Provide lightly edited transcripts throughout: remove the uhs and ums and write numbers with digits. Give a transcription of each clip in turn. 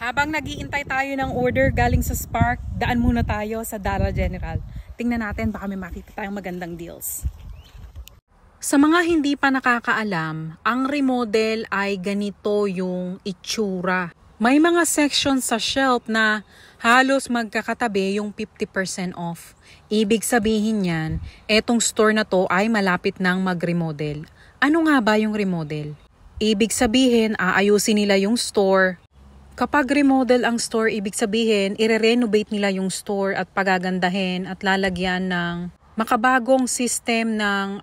Habang nag-iintay tayo ng order galing sa Spark, daan muna tayo sa Dollar General. Tingnan natin, baka may makita tayong magandang deals. Sa mga hindi pa nakakaalam, ang remodel ay ganito yung itsura. May mga sections sa shelf na halos magkakatabi yung 50% off. Ibig sabihin yan, etong store na to ay malapit ng mag-remodel. Ano nga ba yung remodel? Ibig sabihin, aayusin nila yung store. Kapag remodel ang store, ibig sabihin, ire-renovate nila yung store at pagagandahin at lalagyan ng makabagong system ng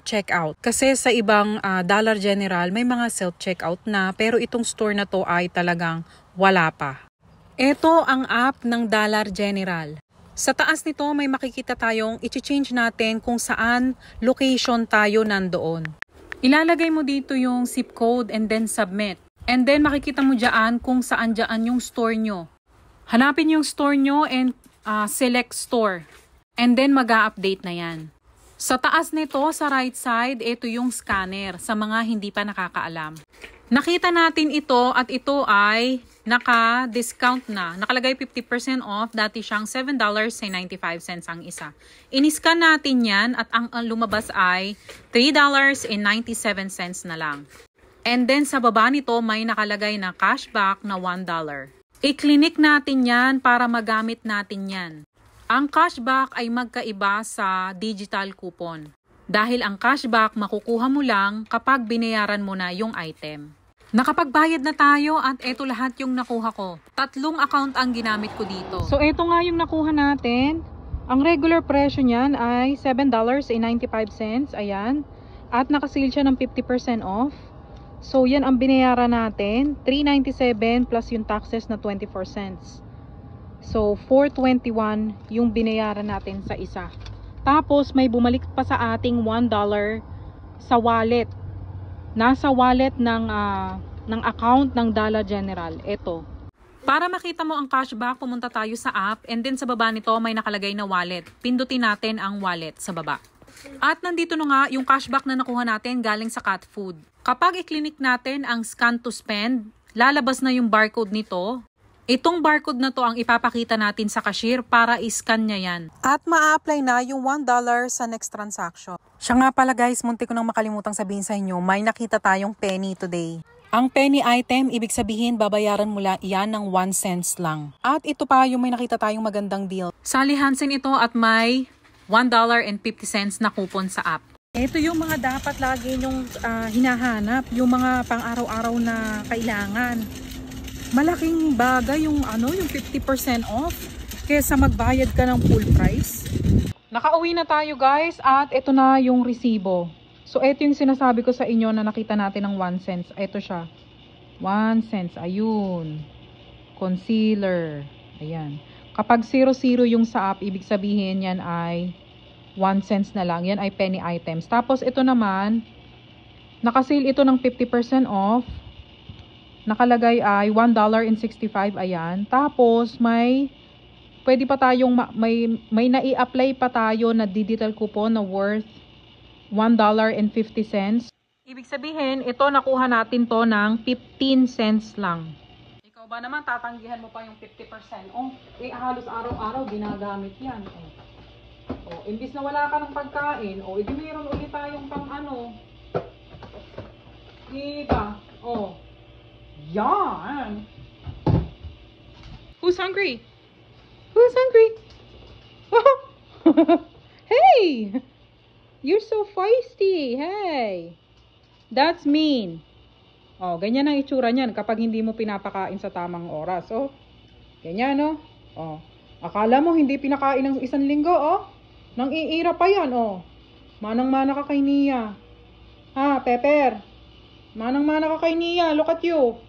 checkout. Kasi sa ibang Dollar General, may mga self-checkout na, pero itong store na to ay talagang wala pa. Ito ang app ng Dollar General. Sa taas nito, may makikita tayong i-change natin kung saan location tayo nandoon. Ilalagay mo dito yung zip code and then submit. And then makikita mo dyan kung saan dyan yung store nyo. Hanapin yung store nyo and select store. And then mag-a-update na yan. Sa taas nito, sa right side, ito yung scanner sa mga hindi pa nakakaalam. Nakita natin ito at ito ay naka-discount na. Nakalagay 50% off, dati siyang $7.95 ang isa. In-scan natin yan at ang lumabas ay $3.97 na lang. And then sa baba nito may nakalagay na cashback na $1. I-clinic natin yan para magamit natin yan. Ang cashback ay magkaiba sa digital coupon. Dahil ang cashback makukuha mo lang kapag binayaran mo na yung item. Nakapagbayad na tayo at eto lahat yung nakuha ko. 3 account ang ginamit ko dito. So eto nga yung nakuha natin. Ang regular presyo niyan ay $7.95. Ayan. At nakasale siya ng 50% off. So yan ang binayaran natin, $3.97 plus yung taxes na 24 cents. So $4.21 yung binayaran natin sa isa. Tapos may bumalik pa sa ating $1 sa wallet. Nasa wallet ng account ng Dollar General. Ito. Para makita mo ang cashback, pumunta tayo sa app and then sa baba nito may nakalagay na wallet. Pindutin natin ang wallet sa baba. At nandito na nga yung cashback na nakuha natin galing sa cat food. Kapag i-clinic natin ang scan to spend, lalabas na yung barcode nito. Itong barcode na to ang ipapakita natin sa cashier para i-scan niya yan. At ma-apply na yung $1 sa next transaction. Siya nga pala guys, munti ko nang makalimutang sabihin sa inyo, may nakita tayong penny today. Ang penny item, ibig sabihin babayaran mo lang iyan ng 1 cents lang. At ito pa yung may nakita tayong magandang deal. Sally Hansen ito at may $1.50 na coupon sa app. Ito yung mga dapat lagi nyong hinahanap, yung mga pang-araw-araw na kailangan. Malaking bagay yung yung 50% off kaysa magbayad ka ng full price. Nakauwi na tayo guys at ito na yung resibo. So ito yung sinasabi ko sa inyo na nakita natin ng 1 cents. Ito siya. 1 cents. Ayun. Concealer. Ayan. Kapag 0 yung sa app, ibig sabihin yan ay 1 cents na lang. Yan ay penny items. Tapos ito naman, nakasale ito ng 50% off. Nakalagay ay $1.65. Ayan. Tapos pwede pa tayong, may nai-apply pa tayo na digital coupon na worth $1.50. Ibig sabihin, ito nakuha natin to ng 15 cents lang. Ikaw ba naman, tatanggihan mo pa yung 50%? Oh, halos araw-araw ginagamit yan. Oh, imbis na wala ka ng pagkain, edi mayroon ulit tayong pang diba? Oh, yan. Who's hungry? Who's hungry? Hey! You're so feisty. Hey! That's mean. Oh, ganyan ang itsura niyan kapag hindi mo pinapakain sa tamang oras. Oh, ganyan, no? Oh, akala mo hindi pinakain ng 1 linggo, oh? Nang iira pa yan, oh. Manang-mana ka kay Nia. Ha, Pepper? Manang-mana ka kay Nia. Look at you.